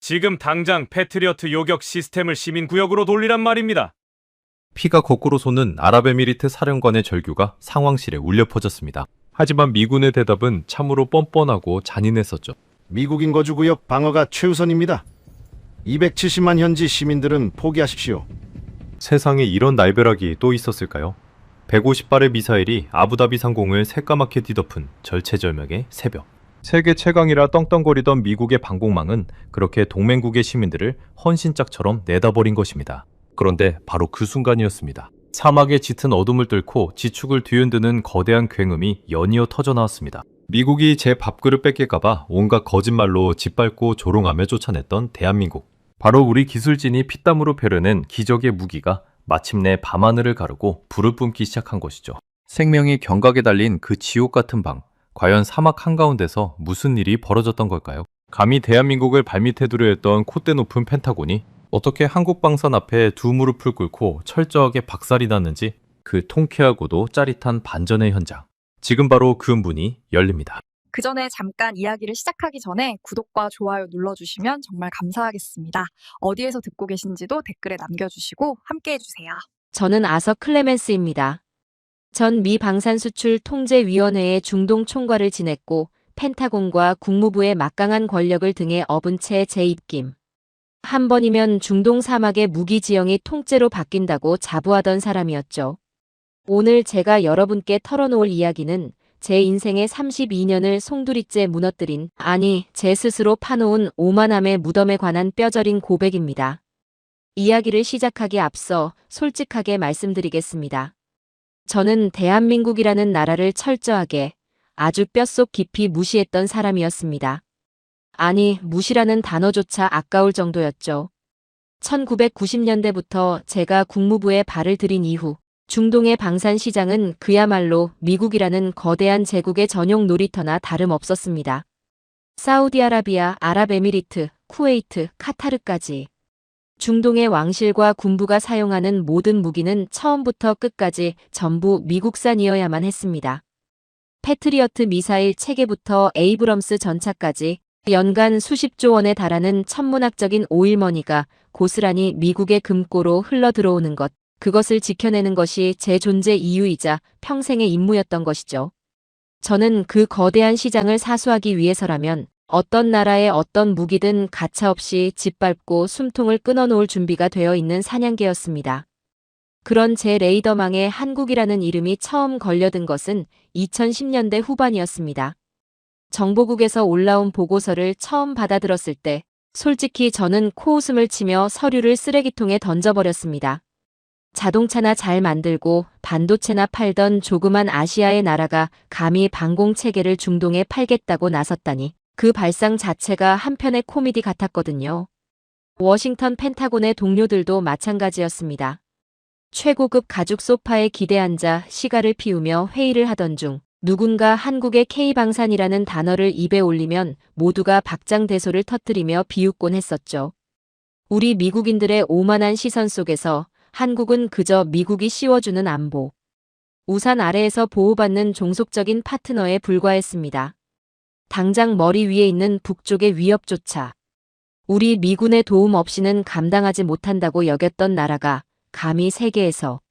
지금 당장 패트리어트 요격 시스템을 시민구역으로 돌리란 말입니다. 피가 거꾸로 솟는 아랍에미리트 사령관의 절규가 상황실에 울려 퍼졌습니다. 하지만 미군의 대답은 참으로 뻔뻔하고 잔인했었죠. 미국인 거주구역 방어가 최우선입니다. 270만 현지 시민들은 포기하십시오. 세상에 이런 날벼락이 또 있었을까요? 150발의 미사일이 아부다비 상공을 새까맣게 뒤덮은 절체절명의 새벽. 세계 최강이라 떵떵거리던 미국의 방공망은 그렇게 동맹국의 시민들을 헌신짝처럼 내다버린 것입니다. 그런데 바로 그 순간이었습니다. 사막의 짙은 어둠을 뚫고 지축을 뒤흔드는 거대한 굉음이 연이어 터져나왔습니다. 미국이 제 밥그릇 뺏길까봐 온갖 거짓말로 짓밟고 조롱하며 쫓아냈던 대한민국. 바로 우리 기술진이 피땀으로 펴려낸 기적의 무기가 마침내 밤하늘을 가르고 불을 뿜기 시작한 것이죠. 생명이 경각에 달린 그 지옥 같은 방. 과연 사막 한가운데서 무슨 일이 벌어졌던 걸까요? 감히 대한민국을 발밑에 두려 했던 콧대 높은 펜타곤이 어떻게 한국 방산 앞에 두 무릎을 꿇고 철저하게 박살이 났는지, 그 통쾌하고도 짜릿한 반전의 현장. 지금 바로 그 문이 열립니다. 그 전에 잠깐 이야기를 시작하기 전에 구독과 좋아요 눌러주시면 정말 감사하겠습니다. 어디에서 듣고 계신지도 댓글에 남겨주시고 함께해주세요. 저는 아서 클레멘스입니다. 전 미 방산수출통제위원회의 중동 총괄을 지냈고 펜타곤과 국무부의 막강한 권력을 등에 업은 채 재입김. 한 번이면 중동 사막의 무기 지형이 통째로 바뀐다고 자부하던 사람이었죠. 오늘 제가 여러분께 털어놓을 이야기는 제 인생의 32년을 송두리째 무너뜨린, 아니 제 스스로 파놓은 오만함의 무덤에 관한 뼈저린 고백입니다. 이야기를 시작하기에 앞서 솔직하게 말씀드리겠습니다. 저는 대한민국이라는 나라를 철저하게, 아주 뼛속 깊이 무시했던 사람이었습니다. 아니, 무시라는 단어조차 아까울 정도였죠. 1990년대부터 제가 국무부에 발을 들인 이후 중동의 방산시장은 그야말로 미국이라는 거대한 제국의 전용 놀이터나 다름없었습니다. 사우디아라비아, 아랍에미리트, 쿠웨이트, 카타르까지. 중동의 왕실과 군부가 사용하는 모든 무기는 처음부터 끝까지 전부 미국산이어야만 했습니다. 패트리어트 미사일 체계부터 에이브럼스 전차까지 연간 수십조 원에 달하는 천문학적인 오일머니가 고스란히 미국의 금고로 흘러들어오는 것, 그것을 지켜내는 것이 제 존재 이유이자 평생의 임무였던 것이죠. 저는 그 거대한 시장을 사수하기 위해서라면 어떤 나라의 어떤 무기든 가차없이 짓밟고 숨통을 끊어놓을 준비가 되어 있는 사냥개였습니다. 그런 제 레이더망에 한국이라는 이름이 처음 걸려든 것은 2010년대 후반이었습니다. 정보국에서 올라온 보고서를 처음 받아들었을 때 솔직히 저는 코웃음을 치며 서류를 쓰레기통에 던져버렸습니다. 자동차나 잘 만들고 반도체나 팔던 조그만 아시아의 나라가 감히 방공체계를 중동에 팔겠다고 나섰다니, 그 발상 자체가 한편의 코미디 같았거든요. 워싱턴 펜타곤의 동료들도 마찬가지였습니다. 최고급 가죽 소파에 기대 앉아 시가를 피우며 회의를 하던 중 누군가 한국의 K방산이라는 단어를 입에 올리면 모두가 박장대소를 터뜨리며 비웃곤 했었죠. 우리 미국인들의 오만한 시선 속에서 한국은 그저 미국이 씌워주는 안보, 우산 아래에서 보호받는 종속적인 파트너에 불과했습니다. 당장 머리 위에 있는 북쪽의 위협조차 우리 미군의 도움 없이는 감당하지 못한다고 여겼던 나라가 감히 세계에서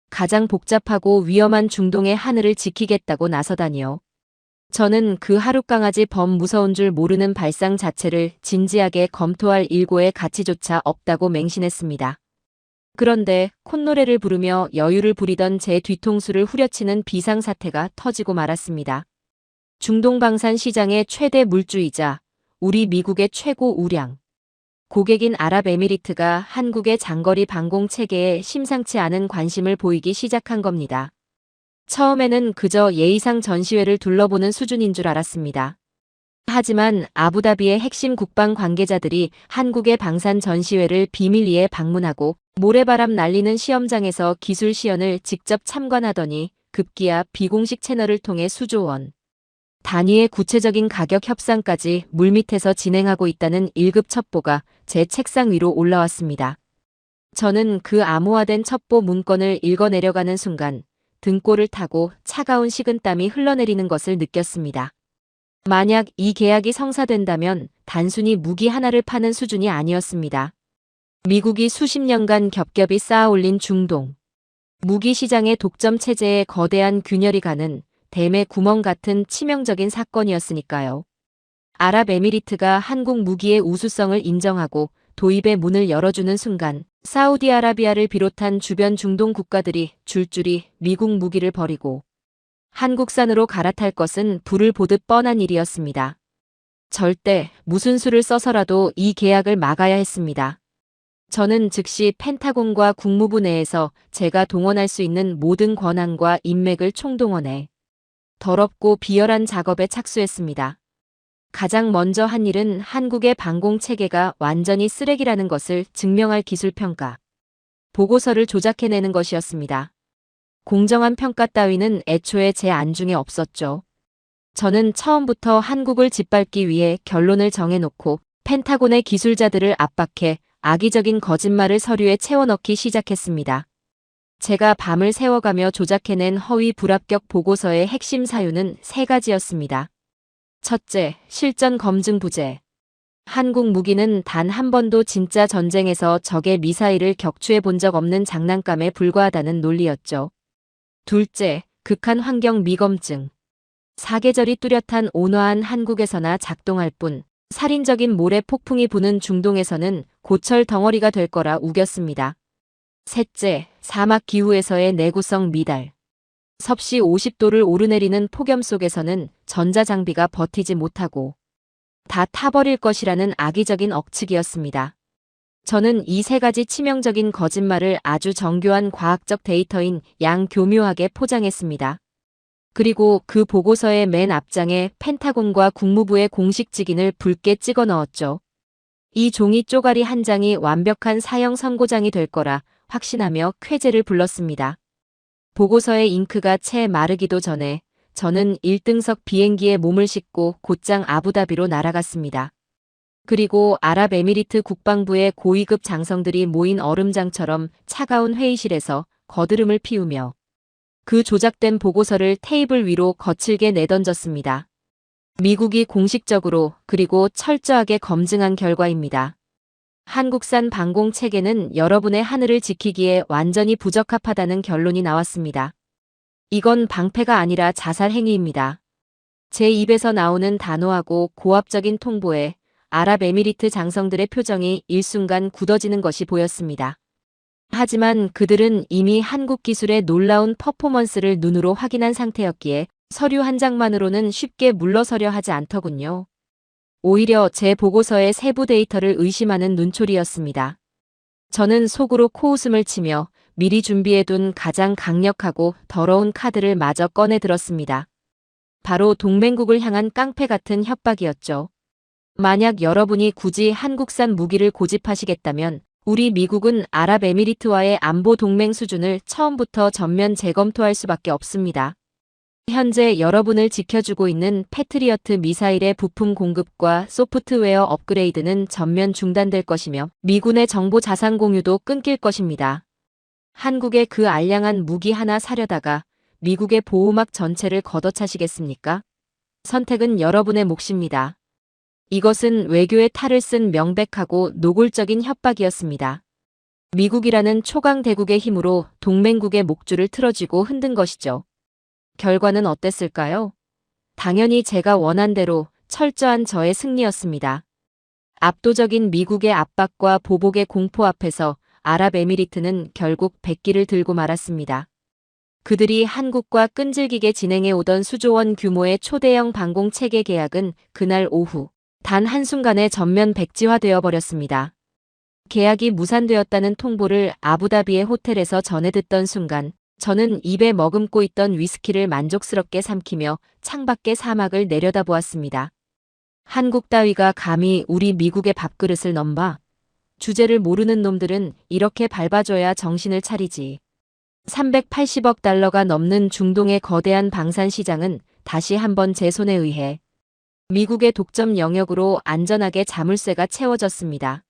가장 복잡하고 위험한 중동의 하늘을 지키겠다고 나서다니요. 저는 그 하룻강아지 범 무서운 줄 모르는 발상 자체를 진지하게 검토할 일고의 가치조차 없다고 맹신했습니다. 그런데 콧노래를 부르며 여유를 부리던 제 뒤통수를 후려치는 비상사태가 터지고 말았습니다. 중동 방산 시장의 최대 물주이자 우리 미국의 최고 우량, 고객인 아랍에미리트가 한국의 장거리 방공 체계에 심상치 않은 관심을 보이기 시작한 겁니다. 처음에는 그저 예의상 전시회를 둘러보는 수준인 줄 알았습니다. 하지만 아부다비의 핵심 국방 관계자들이 한국의 방산 전시회를 비밀리에 방문하고 모래바람 날리는 시험장에서 기술 시연을 직접 참관하더니 급기야 비공식 채널을 통해 수조 원 단위의 구체적인 가격 협상까지 물밑에서 진행하고 있다는 1급 첩보가 제 책상 위로 올라왔습니다. 저는 그 암호화된 첩보 문건을 읽어내려가는 순간 등골을 타고 차가운 식은땀이 흘러내리는 것을 느꼈습니다. 만약 이 계약이 성사된다면 단순히 무기 하나를 파는 수준이 아니었습니다. 미국이 수십 년간 겹겹이 쌓아올린 중동 무기 시장의 독점 체제에 거대한 균열이 가는 댐의 구멍 같은 치명적인 사건이었으니까요. 아랍에미리트가 한국 무기의 우수성을 인정하고 도입의 문을 열어주는 순간 사우디아라비아를 비롯한 주변 중동 국가들이 줄줄이 미국 무기를 버리고 한국산으로 갈아탈 것은 불을 보듯 뻔한 일이었습니다. 절대 무슨 수를 써서라도 이 계약을 막아야 했습니다. 저는 즉시 펜타곤과 국무부 내에서 제가 동원할 수 있는 모든 권한과 인맥을 총동원해 더럽고 비열한 작업에 착수했습니다. 가장 먼저 한 일은 한국의 방공 체계가 완전히 쓰레기라는 것을 증명할 기술평가 보고서를 조작해내는 것이었습니다. 공정한 평가 따위는 애초에 제 안중에 없었죠. 저는 처음부터 한국을 짓밟기 위해 결론을 정해놓고 펜타곤의 기술자들을 압박해 악의적인 거짓말을 서류에 채워넣기 시작했습니다. 제가 밤을 새워가며 조작해낸 허위 불합격 보고서의 핵심 사유는 세 가지였습니다. 첫째, 실전 검증 부재. 한국 무기는 단 한 번도 진짜 전쟁에서 적의 미사일을 격추해 본 적 없는 장난감에 불과하다는 논리였죠. 둘째, 극한 환경 미검증. 사계절이 뚜렷한 온화한 한국에서나 작동할 뿐 살인적인 모래 폭풍이 부는 중동에서는 고철 덩어리가 될 거라 우겼습니다. 셋째, 사막 기후에서의 내구성 미달. 섭씨 50도를 오르내리는 폭염 속에서는 전자장비가 버티지 못하고 다 타버릴 것이라는 악의적인 억측이었습니다. 저는 이 세 가지 치명적인 거짓말을 아주 정교한 과학적 데이터인 양교묘하게 포장했습니다. 그리고 그 보고서의 맨 앞장에 펜타곤과 국무부의 공식 직인을 붉게 찍어 넣었죠. 이 종이 쪼가리 한 장이 완벽한 사형 선고장이 될 거라 확신하며 쾌재를 불렀습니다. 보고서의 잉크가 채 마르기도 전에 저는 1등석 비행기에 몸을 싣고 곧장 아부다비로 날아갔습니다. 그리고 아랍에미리트 국방부의 고위급 장성들이 모인 얼음장처럼 차가운 회의실에서 거드름을 피우며 그 조작된 보고서를 테이블 위로 거칠게 내던졌습니다. 미국이 공식적으로 그리고 철저하게 검증한 결과입니다. 한국산 방공 체계는 여러분의 하늘을 지키기에 완전히 부적합하다는 결론이 나왔습니다. 이건 방패가 아니라 자살 행위입니다. 제 입에서 나오는 단호하고 고압적인 통보에 아랍에미리트 장성들의 표정이 일순간 굳어지는 것이 보였습니다. 하지만 그들은 이미 한국 기술의 놀라운 퍼포먼스를 눈으로 확인한 상태였기에 서류 한 장만으로는 쉽게 물러서려 하지 않더군요. 오히려 제 보고서의 세부 데이터를 의심하는 눈초리였습니다. 저는 속으로 코웃음을 치며 미리 준비해둔 가장 강력하고 더러운 카드를 마저 꺼내 들었습니다. 바로 동맹국을 향한 깡패 같은 협박이었죠. 만약 여러분이 굳이 한국산 무기를 고집하시겠다면 우리 미국은 아랍에미리트와의 안보 동맹 수준을 처음부터 전면 재검토할 수밖에 없습니다. 현재 여러분을 지켜주고 있는 패트리어트 미사일의 부품 공급과 소프트웨어 업그레이드는 전면 중단될 것이며 미군의 정보 자산 공유도 끊길 것입니다. 한국의 그 알량한 무기 하나 사려다가 미국의 보호막 전체를 걷어차시겠습니까? 선택은 여러분의 몫입니다. 이것은 외교의 탈을 쓴 명백하고 노골적인 협박이었습니다. 미국이라는 초강대국의 힘으로 동맹국의 목줄을 틀어쥐고 흔든 것이죠. 결과는 어땠을까요? 당연히 제가 원한 대로 철저한 저의 승리였습니다. 압도적인 미국의 압박과 보복의 공포 앞에서 아랍에미리트는 결국 백기를 들고 말았습니다. 그들이 한국과 끈질기게 진행해 오던 수조원 규모의 초대형 방공체계 계약은 그날 오후 단 한순간에 전면 백지화되어 버렸습니다. 계약이 무산되었다는 통보를 아부다비의 호텔에서 전해 듣던 순간 저는 입에 머금고 있던 위스키를 만족스럽게 삼키며 창밖의 사막을 내려다보았습니다. 한국 따위가 감히 우리 미국의 밥그릇을 넘봐? 주제를 모르는 놈들은 이렇게 밟아줘야 정신을 차리지. 380억 달러가 넘는 중동의 거대한 방산 시장은 다시 한번 제 손에 의해 미국의 독점 영역으로 안전하게 자물쇠가 채워졌습니다.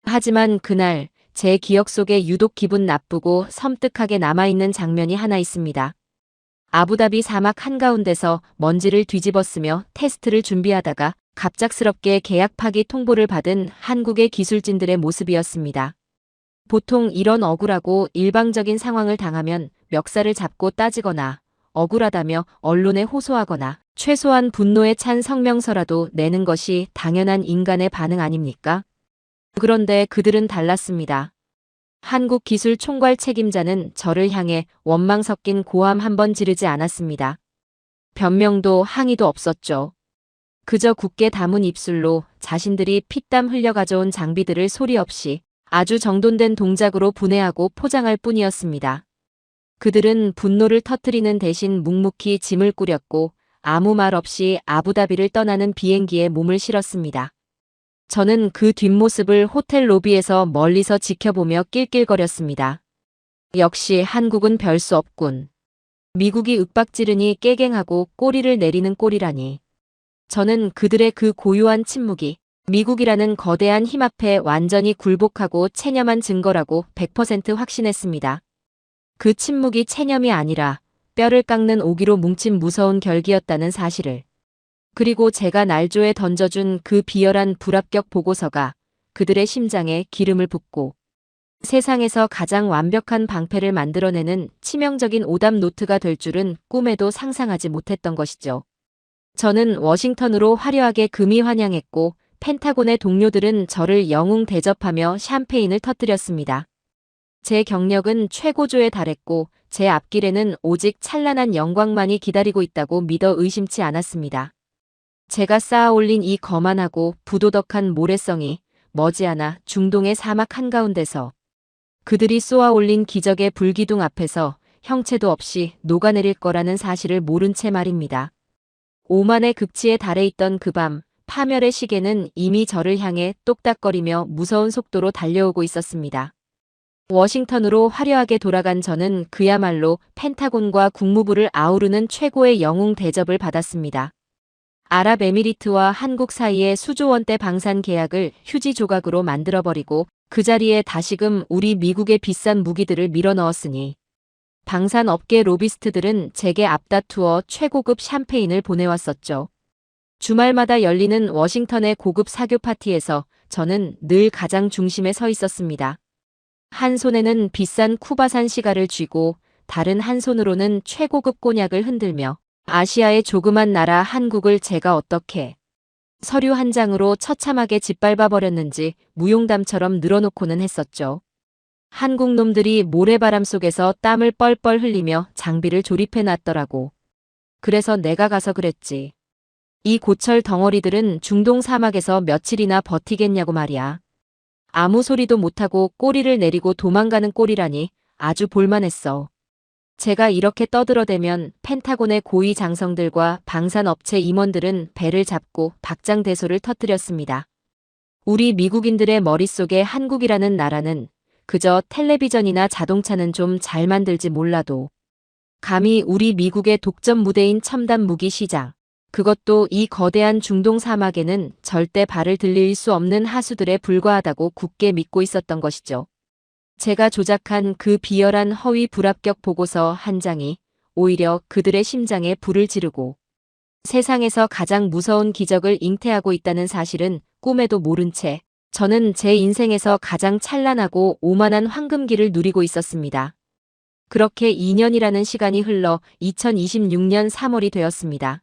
하지만 그날 제 기억 속에 유독 기분 나쁘고 섬뜩하게 남아있는 장면이 하나 있습니다. 아부다비 사막 한가운데서 먼지를 뒤집어쓰며 테스트를 준비하다가 갑작스럽게 계약 파기 통보를 받은 한국의 기술진들의 모습이었습니다. 보통 이런 억울하고 일방적인 상황을 당하면 멱살을 잡고 따지거나 억울하다며 언론에 호소하거나 최소한 분노에 찬 성명서라도 내는 것이 당연한 인간의 반응 아닙니까? 그런데 그들은 달랐습니다. 한국기술총괄 책임자는 저를 향해 원망 섞인 고함 한 번 지르지 않았습니다. 변명도 항의도 없었죠. 그저 굳게 담은 입술로 자신들이 피땀 흘려 가져온 장비들을 소리 없이 아주 정돈된 동작으로 분해하고 포장할 뿐이었습니다. 그들은 분노를 터뜨리는 대신 묵묵히 짐을 꾸렸고 아무 말 없이 아부다비를 떠나는 비행기에 몸을 실었습니다. 저는 그 뒷모습을 호텔 로비에서 멀리서 지켜보며 낄낄거렸습니다. 역시 한국은 별 수 없군. 미국이 윽박지르니 깨갱하고 꼬리를 내리는 꼴이라니. 저는 그들의 그 고유한 침묵이 미국이라는 거대한 힘 앞에 완전히 굴복하고 체념한 증거라고 100% 확신했습니다. 그 침묵이 체념이 아니라 뼈를 깎는 오기로 뭉친 무서운 결기였다는 사실을. 그리고 제가 날조에 던져준 그 비열한 불합격 보고서가 그들의 심장에 기름을 붓고 세상에서 가장 완벽한 방패를 만들어내는 치명적인 오답 노트가 될 줄은 꿈에도 상상하지 못했던 것이죠. 저는 워싱턴으로 화려하게 금이 환영했고 펜타곤의 동료들은 저를 영웅 대접하며 샴페인을 터뜨렸습니다. 제 경력은 최고조에 달했고 제 앞길에는 오직 찬란한 영광만이 기다리고 있다고 믿어 의심치 않았습니다. 제가 쌓아올린 이 거만하고 부도덕한 모래성이 머지않아 중동의 사막 한가운데서 그들이 쏘아올린 기적의 불기둥 앞에서 형체도 없이 녹아내릴 거라는 사실을 모른 채 말입니다. 오만의 극치에 달해 있던 그 밤, 파멸의 시계는 이미 저를 향해 똑딱거리며 무서운 속도로 달려오고 있었습니다. 워싱턴으로 화려하게 돌아간 저는 그야말로 펜타곤과 국무부를 아우르는 최고의 영웅 대접을 받았습니다. 아랍에미리트와 한국 사이의 수조 원대 방산 계약을 휴지 조각으로 만들어버리고 그 자리에 다시금 우리 미국의 비싼 무기들을 밀어넣었으니 방산업계 로비스트들은 제게 앞다투어 최고급 샴페인을 보내왔었죠. 주말마다 열리는 워싱턴의 고급 사교 파티에서 저는 늘 가장 중심에 서 있었습니다. 한 손에는 비싼 쿠바산 시가를 쥐고 다른 한 손으로는 최고급 꼬냑을 흔들며 아시아의 조그만 나라 한국을 제가 어떻게 서류 한 장으로 처참하게 짓밟아버렸는지 무용담처럼 늘어놓고는 했었죠. 한국 놈들이 모래바람 속에서 땀을 뻘뻘 흘리며 장비를 조립해놨더라고. 그래서 내가 가서 그랬지. 이 고철 덩어리들은 중동 사막에서 며칠이나 버티겠냐고 말이야. 아무 소리도 못하고 꼬리를 내리고 도망가는 꼴이라니 아주 볼만했어. 제가 이렇게 떠들어대면 펜타곤의 고위 장성들과 방산업체 임원들은 배를 잡고 박장대소를 터뜨렸습니다. 우리 미국인들의 머릿속에 한국이라는 나라는 그저 텔레비전이나 자동차는 좀 잘 만들지 몰라도 감히 우리 미국의 독점 무대인 첨단 무기 시장, 그것도 이 거대한 중동 사막에는 절대 발을 들릴 수 없는 하수들에 불과하다고 굳게 믿고 있었던 것이죠. 제가 조작한 그 비열한 허위 불합격 보고서 한 장이 오히려 그들의 심장에 불을 지르고 세상에서 가장 무서운 기적을 잉태하고 있다는 사실은 꿈에도 모른 채 저는 제 인생에서 가장 찬란하고 오만한 황금기를 누리고 있었습니다. 그렇게 2년이라는 시간이 흘러 2026년 3월이 되었습니다.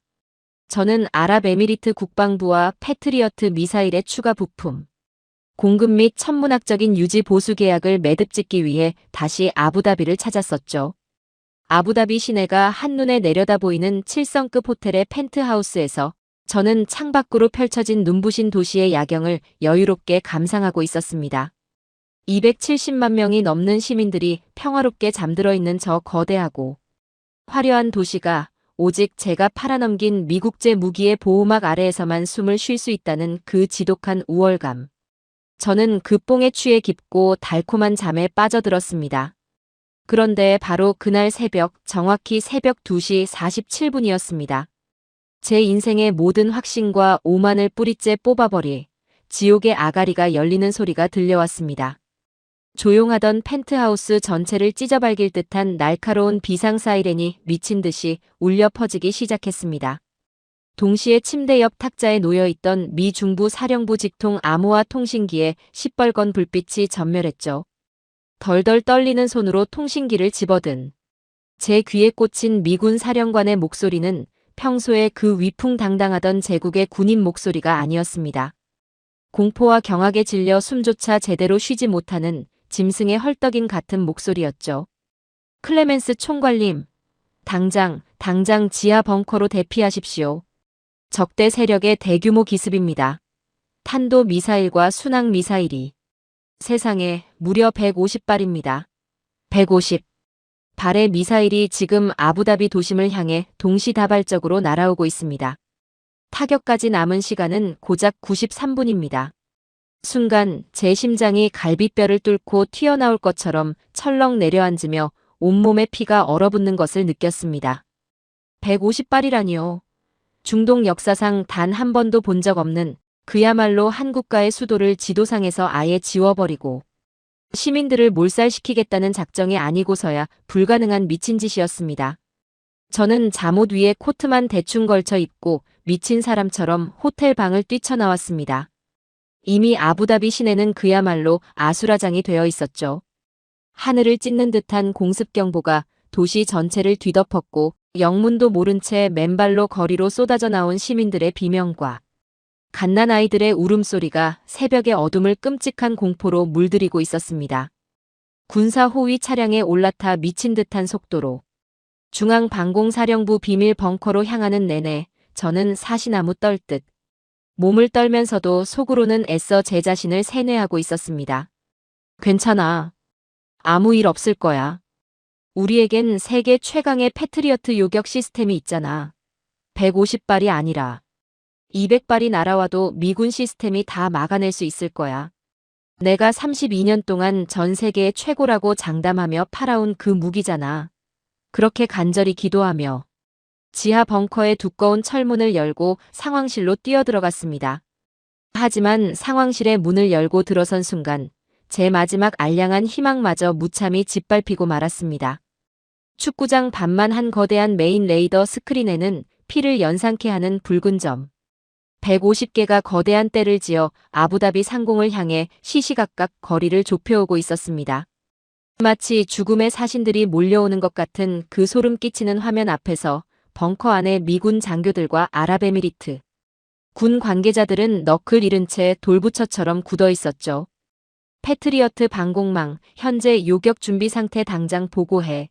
저는 아랍에미리트 국방부와 패트리어트 미사일의 추가 부품, 공급 및 천문학적인 유지 보수 계약을 매듭짓기 위해 다시 아부다비를 찾았었죠. 아부다비 시내가 한눈에 내려다 보이는 7성급 호텔의 펜트하우스에서 저는 창밖으로 펼쳐진 눈부신 도시의 야경을 여유롭게 감상하고 있었습니다. 270만 명이 넘는 시민들이 평화롭게 잠들어 있는 저 거대하고 화려한 도시가 오직 제가 팔아넘긴 미국제 무기의 보호막 아래에서만 숨을 쉴 수 있다는 그 지독한 우월감. 저는 그 뽕에 취해 깊고 달콤한 잠에 빠져들었습니다. 그런데 바로 그날 새벽, 정확히 새벽 2시 47분이었습니다. 제 인생의 모든 확신과 오만을 뿌리째 뽑아버릴 지옥의 아가리가 열리는 소리가 들려왔습니다. 조용하던 펜트하우스 전체를 찢어발길 듯한 날카로운 비상 사이렌이 미친 듯이 울려 퍼지기 시작했습니다. 동시에 침대 옆 탁자에 놓여있던 미 중부 사령부 직통 암호화 통신기에 시뻘건 불빛이 전멸했죠. 덜덜 떨리는 손으로 통신기를 집어든 제 귀에 꽂힌 미군 사령관의 목소리는 평소에 그 위풍당당하던 제국의 군인 목소리가 아니었습니다. 공포와 경악에 질려 숨조차 제대로 쉬지 못하는 짐승의 헐떡임 같은 목소리였죠. 클레멘스 총괄님, 당장 지하 벙커로 대피하십시오. 적대 세력의 대규모 기습입니다. 탄도 미사일과 순항 미사일이 세상에 무려 150발입니다. 150. 발의 미사일이 지금 아부다비 도심을 향해 동시다발적으로 날아오고 있습니다. 타격까지 남은 시간은 고작 93분입니다. 순간 제 심장이 갈비뼈를 뚫고 튀어나올 것처럼 철렁 내려앉으며 온몸에 피가 얼어붙는 것을 느꼈습니다. 150발이라니요. 중동 역사상 단 한 번도 본 적 없는 그야말로 한 국가의 수도를 지도상에서 아예 지워버리고 시민들을 몰살시키겠다는 작정이 아니고서야 불가능한 미친 짓이었습니다. 저는 잠옷 위에 코트만 대충 걸쳐 입고 미친 사람처럼 호텔 방을 뛰쳐나왔습니다. 이미 아부다비 시내는 그야말로 아수라장이 되어 있었죠. 하늘을 찢는 듯한 공습경보가 도시 전체를 뒤덮었고 영문도 모른 채 맨발로 거리로 쏟아져 나온 시민들의 비명과 갓난아이들의 울음소리가 새벽의 어둠을 끔찍한 공포로 물들이고 있었습니다. 군사 호위 차량에 올라타 미친 듯한 속도로 중앙방공사령부 비밀 벙커로 향하는 내내 저는 사시나무 떨듯 몸을 떨면서도 속으로는 애써 제 자신을 세뇌하고 있었습니다. 괜찮아. 아무 일 없을 거야. 우리에겐 세계 최강의 패트리어트 요격 시스템이 있잖아. 150발이 아니라 200발이 날아와도 미군 시스템이 다 막아낼 수 있을 거야. 내가 32년 동안 전 세계의 최고라고 장담하며 팔아온 그 무기잖아. 그렇게 간절히 기도하며 지하 벙커의 두꺼운 철문을 열고 상황실로 뛰어들어갔습니다. 하지만 상황실의 문을 열고 들어선 순간 제 마지막 알량한 희망마저 무참히 짓밟히고 말았습니다. 축구장 반만 한 거대한 메인 레이더 스크린에는 피를 연상케 하는 붉은 점. 150개가 거대한 떼를 지어 아부다비 상공을 향해 시시각각 거리를 좁혀오고 있었습니다. 마치 죽음의 사신들이 몰려오는 것 같은 그 소름 끼치는 화면 앞에서 벙커 안에 미군 장교들과 아랍에미리트 군 관계자들은 너클 잃은 채 돌부처처럼 굳어 있었죠. 패트리어트 방공망, 현재 요격 준비 상태 당장 보고해.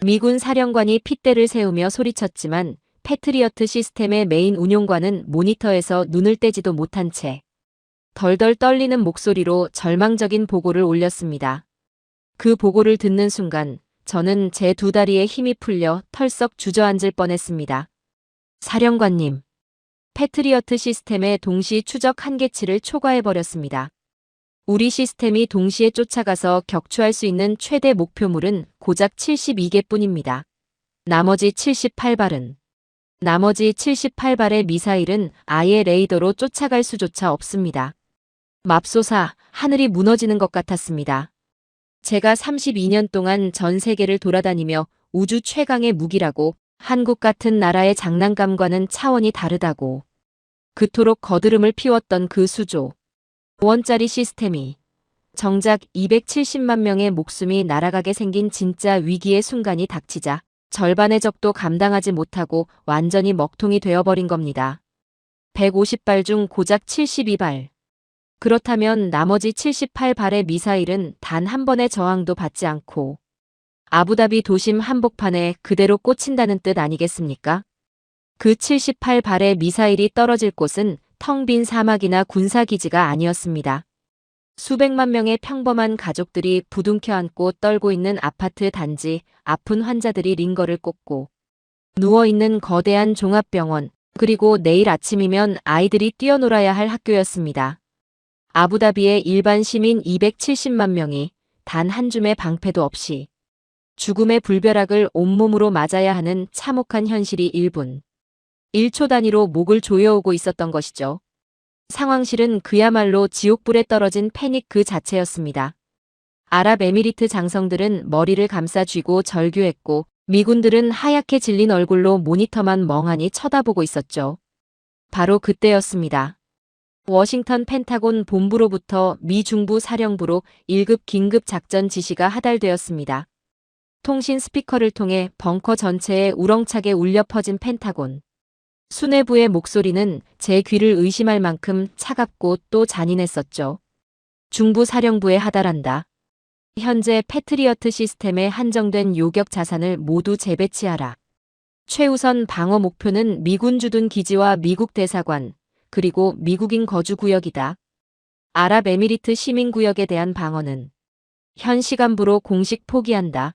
미군 사령관이 핏대를 세우며 소리쳤지만 패트리어트 시스템의 메인 운용관은 모니터에서 눈을 떼지도 못한 채 덜덜 떨리는 목소리로 절망적인 보고를 올렸습니다. 그 보고를 듣는 순간 저는 제 두 다리에 힘이 풀려 털썩 주저앉을 뻔했습니다. 사령관님, 패트리어트 시스템의 동시 추적 한계치를 초과해버렸습니다. 우리 시스템이 동시에 쫓아가서 격추할 수 있는 최대 목표물은 고작 72개뿐입니다. 나머지 78발의 미사일은 아예 레이더로 쫓아갈 수조차 없습니다. 맙소사, 하늘이 무너지는 것 같았습니다. 제가 32년 동안 전 세계를 돌아다니며 우주 최강의 무기라고 한국 같은 나라의 장난감과는 차원이 다르다고 그토록 거드름을 피웠던 그 수조 원짜리 시스템이 정작 270만 명의 목숨이 날아가게 생긴 진짜 위기의 순간이 닥치자 절반의 적도 감당하지 못하고 완전히 먹통이 되어버린 겁니다. 150발 중 고작 72발. 그렇다면 나머지 78발의 미사일은 단 한 번의 저항도 받지 않고 아부다비 도심 한복판에 그대로 꽂힌다는 뜻 아니겠습니까? 그 78발의 미사일이 떨어질 곳은 텅 빈 사막이나 군사기지가 아니었습니다. 수백만 명의 평범한 가족들이 부둥켜 안고 떨고 있는 아파트 단지, 아픈 환자들이 링거를 꽂고 누워있는 거대한 종합병원, 그리고 내일 아침이면 아이들이 뛰어놀아야 할 학교였습니다. 아부다비의 일반 시민 270만 명이 단 한 줌의 방패도 없이 죽음의 불벼락을 온몸으로 맞아야 하는 참혹한 현실이 1분, 1초 단위로 목을 조여오고 있었던 것이죠. 상황실은 그야말로 지옥불에 떨어진 패닉 그 자체였습니다. 아랍에미리트 장성들은 머리를 감싸 쥐고 절규했고 미군들은 하얗게 질린 얼굴로 모니터만 멍하니 쳐다보고 있었죠. 바로 그때였습니다. 워싱턴 펜타곤 본부로부터 미 중부 사령부로 1급 긴급 작전 지시가 하달되었습니다. 통신 스피커를 통해 벙커 전체에 우렁차게 울려 퍼진 펜타곤. 수뇌부의 목소리는 제 귀를 의심할 만큼 차갑고 또 잔인했었죠. 중부 사령부에 하달한다. 현재 패트리어트 시스템에 한정된 요격 자산을 모두 재배치하라. 최우선 방어 목표는 미군 주둔 기지와 미국 대사관, 그리고 미국인 거주 구역이다. 아랍에미리트 시민 구역에 대한 방어는 현 시간부로 공식 포기한다.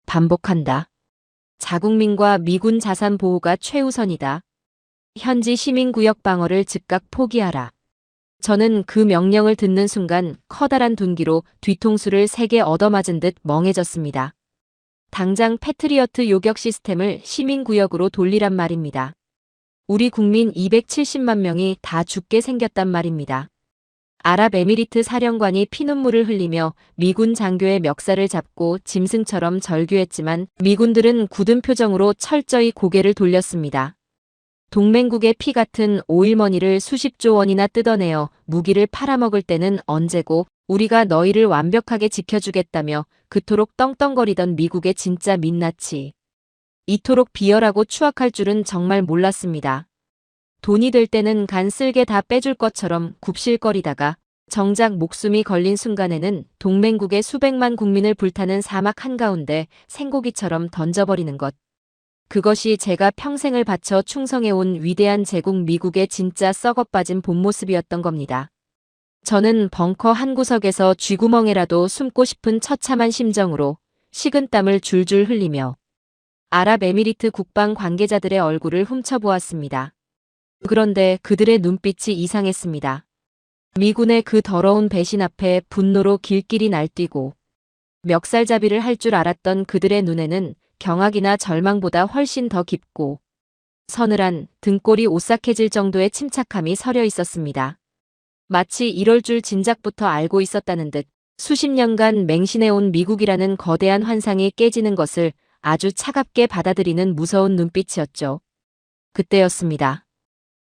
반복한다. 자국민과 미군 자산 보호가 최우선이다. 현지 시민 구역 방어를 즉각 포기하라. 저는 그 명령을 듣는 순간 커다란 둔기로 뒤통수를 3개 얻어맞은 듯 멍해졌습니다. 당장 패트리어트 요격 시스템을 시민구역으로 돌리란 말입니다. 우리 국민 270만 명이 다 죽게 생겼단 말입니다. 아랍에미리트 사령관이 피눈물을 흘리며 미군 장교의 멱살을 잡고 짐승처럼 절규했지만 미군들은 굳은 표정으로 철저히 고개를 돌렸습니다. 동맹국의 피 같은 오일머니를 수십조 원이나 뜯어내어 무기를 팔아먹을 때는 언제고 우리가 너희를 완벽하게 지켜주겠다며 그토록 떵떵거리던 미국의 진짜 민낯이 이토록 비열하고 추악할 줄은 정말 몰랐습니다. 돈이 될 때는 간 쓸게 다 빼줄 것처럼 굽실거리다가 정작 목숨이 걸린 순간에는 동맹국의 수백만 국민을 불타는 사막 한가운데 생고기처럼 던져버리는 것. 그것이 제가 평생을 바쳐 충성해온 위대한 제국 미국의 진짜 썩어빠진 본 모습이었던 겁니다. 저는 벙커 한 구석에서 쥐구멍에라도 숨고 싶은 처참한 심정으로 식은땀을 줄줄 흘리며 아랍에미리트 국방 관계자들의 얼굴을 훔쳐보았습니다. 그런데 그들의 눈빛이 이상했습니다. 미군의 그 더러운 배신 앞에 분노로 길길이 날뛰고 멱살잡이를 할 줄 알았던 그들의 눈에는 경악이나 절망보다 훨씬 더 깊고 서늘한 등골이 오싹해질 정도의 침착함이 서려 있었습니다. 마치 이럴 줄 진작부터 알고 있었다는 듯 수십 년간 맹신해온 미국이라는 거대한 환상이 깨지는 것을 아주 차갑게 받아들이는 무서운 눈빛이었죠. 그때였습니다.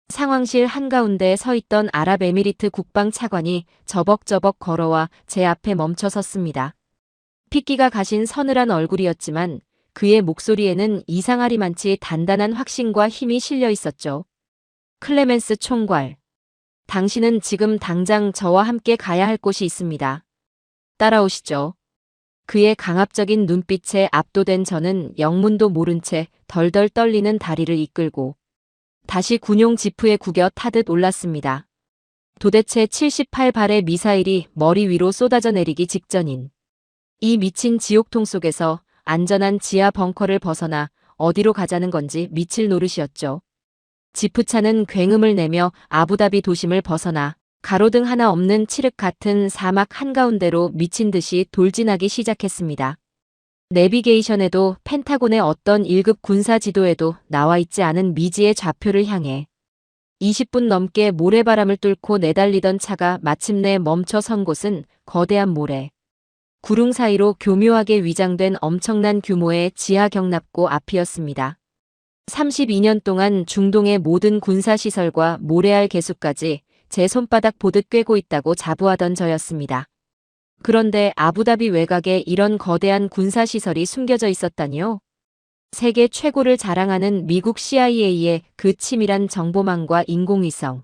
상황실 한가운데 서 있던 아랍에미리트 국방 차관이 저벅저벅 걸어와 제 앞에 멈춰 섰습니다. 핏기가 가신 서늘한 얼굴이었지만 그의 목소리에는 이상하리만치 단단한 확신과 힘이 실려 있었죠. 클레멘스 총괄. 당신은 지금 당장 저와 함께 가야 할 곳이 있습니다. 따라오시죠. 그의 강압적인 눈빛에 압도된 저는 영문도 모른 채 덜덜 떨리는 다리를 이끌고 다시 군용 지프에 구겨 타듯 올랐습니다. 도대체 78발의 미사일이 머리 위로 쏟아져 내리기 직전인 이 미친 지옥통 속에서 안전한 지하 벙커를 벗어나 어디로 가자는 건지 미칠 노릇이었죠. 지프차는 굉음을 내며 아부다비 도심을 벗어나 가로등 하나 없는 칠흑 같은 사막 한가운데로 미친 듯이 돌진하기 시작했습니다. 내비게이션에도 펜타곤의 어떤 1급 군사 지도에도 나와 있지 않은 미지의 좌표를 향해 20분 넘게 모래바람을 뚫고 내달리던 차가 마침내 멈춰 선 곳은 거대한 모래. 구릉 사이로 교묘하게 위장된 엄청난 규모의 지하 경납고 앞이었습니다. 32년 동안 중동의 모든 군사시설과 모래알 개수까지 제 손바닥 보듯 꿰고 있다고 자부하던 저였습니다. 그런데 아부다비 외곽에 이런 거대한 군사시설이 숨겨져 있었다니요? 세계 최고를 자랑하는 미국 CIA의 그 치밀한 정보망과 인공위성,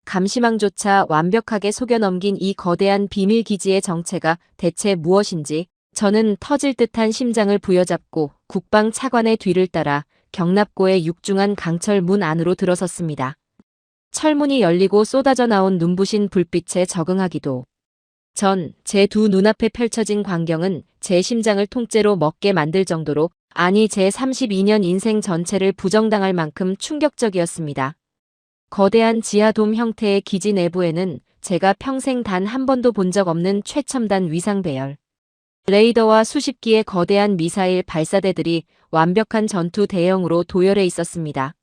감시망조차 완벽하게 속여 넘긴 이 거대한 비밀기지의 정체가 대체 무엇인지 저는 터질 듯한 심장을 부여잡고 국방 차관의 뒤를 따라 경납고의 육중한 강철 문 안으로 들어섰습니다. 철문이 열리고 쏟아져 나온 눈부신 불빛에 적응하기도 전 제 두 눈앞에 펼쳐진 광경은 제 심장을 통째로 먹게 만들 정도로 아니 제 32년 인생 전체를 부정당할 만큼 충격적이었습니다. 거대한 지하돔 형태의 기지 내부에는 제가 평생 단 한 번도 본 적 없는 최첨단 위상 배열 레이더와 수십 기의 거대한 미사일 발사대들이 완벽한 전투 대형으로 도열해 있었습니다.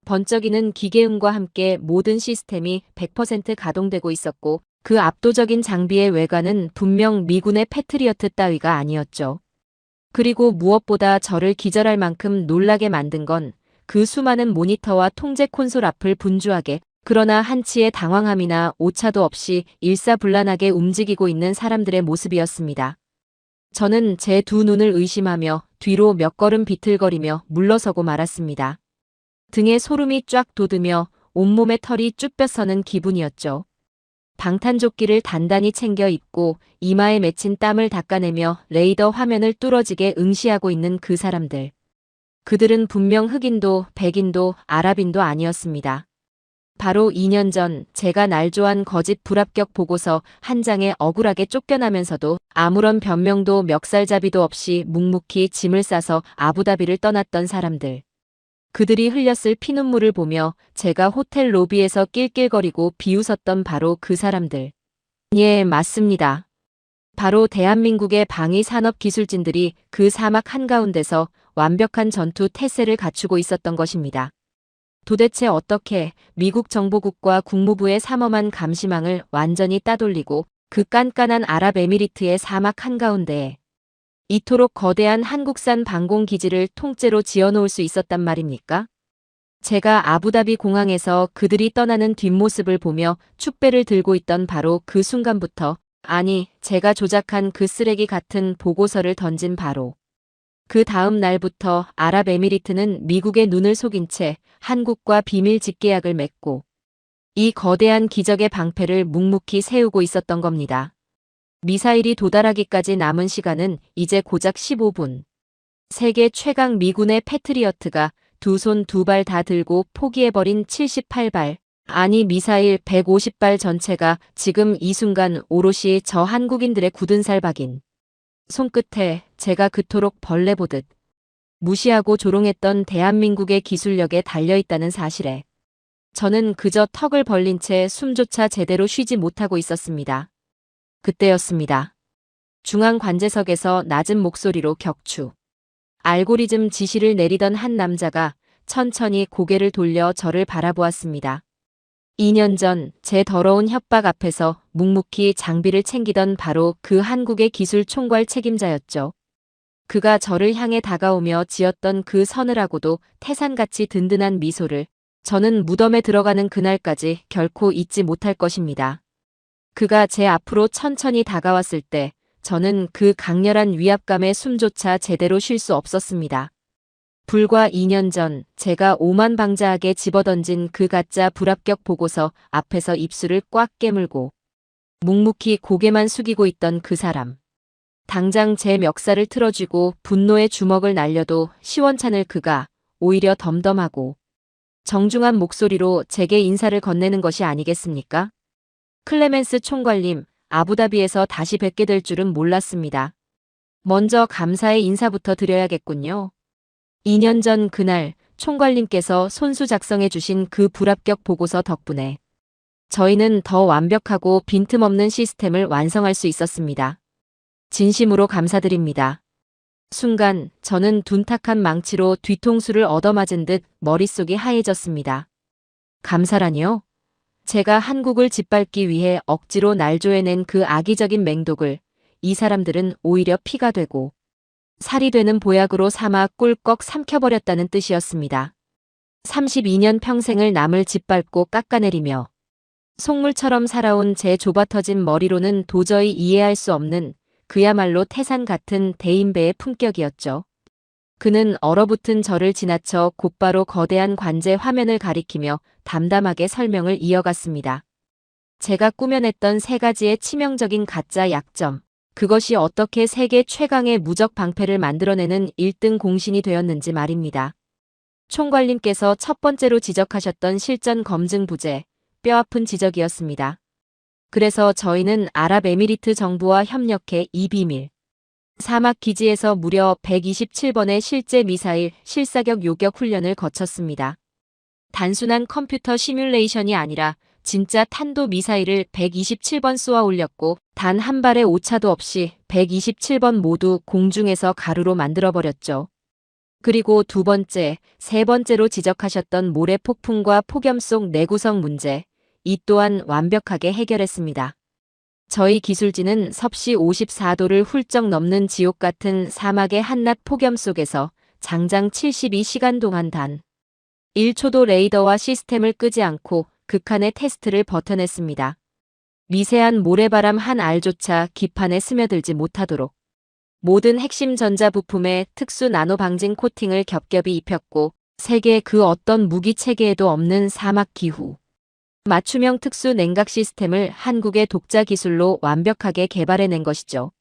번쩍이는 기계음과 함께 모든 시스템이 100% 가동되고 있었고 그 압도적인 장비의 외관은 분명 미군의 패트리어트 따위가 아니었죠. 그리고 무엇보다 저를 기절할 만큼 놀라게 만든 건 그 수많은 모니터와 통제 콘솔 앞을 분주하게 그러나 한치의 당황함이나 오차도 없이 일사불란하게 움직이고 있는 사람들의 모습이었습니다. 저는 제 두 눈을 의심하며 뒤로 몇 걸음 비틀거리며 물러서고 말았습니다. 등에 소름이 쫙 돋으며 온몸에 털이 쭉 뼈서는 기분이었죠. 방탄조끼를 단단히 챙겨 입고 이마에 맺힌 땀을 닦아내며 레이더 화면을 뚫어지게 응시하고 있는 그 사람들. 그들은 분명 흑인도 백인도 아랍인도 아니었습니다. 바로 2년 전 제가 날조한 거짓 불합격 보고서 한 장에 억울하게 쫓겨나면서도 아무런 변명도 멱살잡이도 없이 묵묵히 짐을 싸서 아부다비를 떠났던 사람들. 그들이 흘렸을 피눈물을 보며 제가 호텔 로비에서 낄낄거리고 비웃었던 바로 그 사람들. 예, 맞습니다. 바로 대한민국의 방위 산업 기술진들이 그 사막 한가운데서 완벽한 전투 태세를 갖추고 있었던 것입니다. 도대체 어떻게 미국 정보국과 국무부의 삼엄한 감시망을 완전히 따돌리고 그 깐깐한 아랍에미리트의 사막 한가운데에 이토록 거대한 한국산 방공기지를 통째로 지어놓을 수 있었단 말입니까? 제가 아부다비 공항에서 그들이 떠나는 뒷모습을 보며 축배를 들고 있던 바로 그 순간부터, 아니, 제가 조작한 그 쓰레기 같은 보고서를 던진 바로 그 다음 날부터 아랍에미리트는 미국의 눈을 속인 채 한국과 비밀 직계약을 맺고 이 거대한 기적의 방패를 묵묵히 세우고 있었던 겁니다. 미사일이 도달하기까지 남은 시간은 이제 고작 15분. 세계 최강 미군의 패트리어트가 두 손 두 발 다 들고 포기해버린 78발, 아니 미사일 150발 전체가 지금 이 순간 오롯이 저 한국인들의 굳은 살 박인 손끝에 제가 그토록 벌레 보듯 무시하고 조롱했던 대한민국의 기술력에 달려있다는 사실에 저는 그저 턱을 벌린 채 숨조차 제대로 쉬지 못하고 있었습니다. 그때였습니다. 중앙 관제석에서 낮은 목소리로 격추. 알고리즘 지시를 내리던 한 남자가 천천히 고개를 돌려 저를 바라보았습니다. 2년 전 제 더러운 협박 앞에서 묵묵히 장비를 챙기던 바로 그 한국의 기술 총괄 책임자였죠. 그가 저를 향해 다가오며 지었던 그 서늘하고도 태산같이 든든한 미소를 저는 무덤에 들어가는 그날까지 결코 잊지 못할 것입니다. 그가 제 앞으로 천천히 다가왔을 때 저는 그 강렬한 위압감에 숨조차 제대로 쉴 수 없었습니다. 불과 2년 전 제가 오만방자하게 집어던진 그 가짜 불합격 보고서 앞에서 입술을 꽉 깨물고 묵묵히 고개만 숙이고 있던 그 사람. 당장 제 멱살을 틀어쥐고 분노의 주먹을 날려도 시원찮을 그가 오히려 덤덤하고 정중한 목소리로 제게 인사를 건네는 것이 아니겠습니까? 클레멘스 총괄님, 아부다비에서 다시 뵙게 될 줄은 몰랐습니다. 먼저 감사의 인사부터 드려야겠군요. 2년 전 그날 총괄님께서 손수 작성해 주신 그 불합격 보고서 덕분에 저희는 더 완벽하고 빈틈없는 시스템을 완성할 수 있었습니다. 진심으로 감사드립니다. 순간 저는 둔탁한 망치로 뒤통수를 얻어맞은 듯 머릿속이 하얘졌습니다. 감사라니요? 제가 한국을 짓밟기 위해 억지로 날조해낸 그 악의적인 맹독을 이 사람들은 오히려 피가 되고 살이 되는 보약으로 삼아 꿀꺽 삼켜버렸다는 뜻이었습니다. 32년 평생을 남을 짓밟고 깎아내리며 속물처럼 살아온 제 좁아터진 머리로는 도저히 이해할 수 없는 그야말로 태산 같은 대인배의 품격이었죠. 그는 얼어붙은 저를 지나쳐 곧바로 거대한 관제 화면을 가리키며 담담하게 설명을 이어갔습니다. 제가 꾸며냈던 3가지의 치명적인 가짜 약점. 그것이 어떻게 세계 최강의 무적 방패를 만들어내는 1등 공신이 되었는지 말입니다. 총괄님께서 첫 번째로 지적하셨던 실전 검증 부재, 뼈아픈 지적이었습니다. 그래서 저희는 아랍에미리트 정부와 협력해 이 비밀 사막 기지에서 무려 127번의 실제 미사일 실사격 요격 훈련을 거쳤습니다. 단순한 컴퓨터 시뮬레이션이 아니라 진짜 탄도 미사일을 127번 쏘아 올렸고 단 한 발의 오차도 없이 127번 모두 공중에서 가루로 만들어버렸죠. 그리고 두 번째, 세 번째로 지적하셨던 모래 폭풍과 폭염 속 내구성 문제, 이 또한 완벽하게 해결했습니다. 저희 기술진은 섭씨 54도를 훌쩍 넘는 지옥 같은 사막의 한낮 폭염 속에서 장장 72시간 동안 단 1초도 레이더와 시스템을 끄지 않고 극한의 테스트를 버텨냈습니다. 미세한 모래바람 한 알조차 기판에 스며들지 못하도록 모든 핵심 전자 부품에 특수 나노 방진 코팅을 겹겹이 입혔고 세계 그 어떤 무기 체계에도 없는 사막 기후 맞춤형 특수 냉각 시스템을 한국의 독자 기술로 완벽하게 개발해낸 것이죠.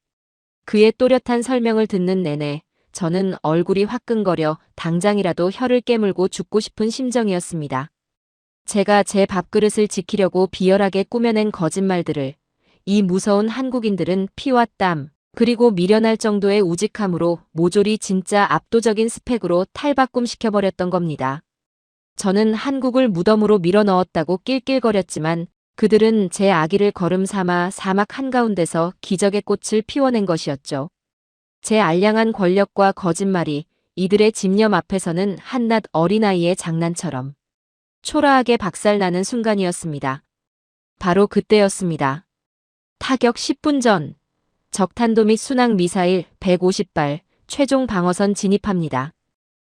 그의 또렷한 설명을 듣는 내내 저는 얼굴이 화끈거려 당장이라도 혀를 깨물고 죽고 싶은 심정이었습니다. 제가 제 밥그릇을 지키려고 비열하게 꾸며낸 거짓말들을 이 무서운 한국인들은 피와 땀 그리고 미련할 정도의 우직함으로 모조리 진짜 압도적인 스펙으로 탈바꿈시켜버렸던 겁니다. 저는 한국을 무덤으로 밀어넣었다고 낄낄거렸지만 그들은 제 아기를 걸음 삼아 사막 한가운데서 기적의 꽃을 피워낸 것이었죠. 제 알량한 권력과 거짓말이 이들의 집념 앞에서는 한낱 어린아이의 장난처럼 초라하게 박살나는 순간이었습니다. 바로 그때였습니다. 타격 10분 전 적탄도 및 순항 미사일 150발 최종 방어선 진입합니다.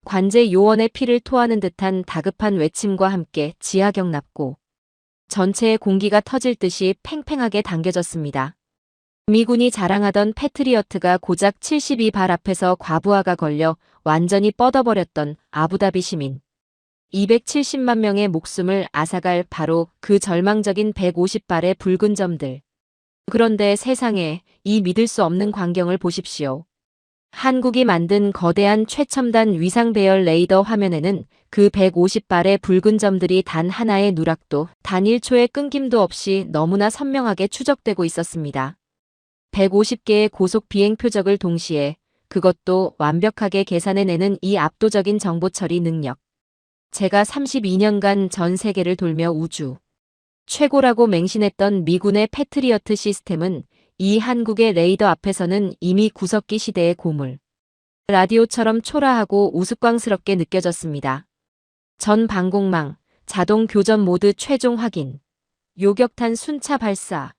관제 요원의 피를 토하는 듯한 다급한 외침과 함께 지하경 납고 전체의 공기가 터질 듯이 팽팽하게 당겨졌습니다. 미군이 자랑하던 패트리어트가 고작 72발 앞에서 과부하가 걸려 완전히 뻗어버렸던 아부다비 시민. 270만 명의 목숨을 앗아갈 바로 그 절망적인 150발의 붉은 점들. 그런데 세상에 이 믿을 수 없는 광경을 보십시오. 한국이 만든 거대한 최첨단 위상 배열 레이더 화면에는 그 150발의 붉은 점들이 단 하나의 누락도 단 1초의 끊김도 없이 너무나 선명하게 추적되고 있었습니다. 150개의 고속 비행 표적을 동시에 그것도 완벽하게 계산해내는 이 압도적인 정보 처리 능력. 제가 32년간 전 세계를 돌며 우주 최고라고 맹신했던 미군의 패트리어트 시스템은 이 한국의 레이더 앞에서는 이미 구석기 시대의 고물. 라디오처럼 초라하고 우스꽝스럽게 느껴졌습니다. 전 방공망, 자동 교전 모드 최종 확인, 요격탄 순차 발사.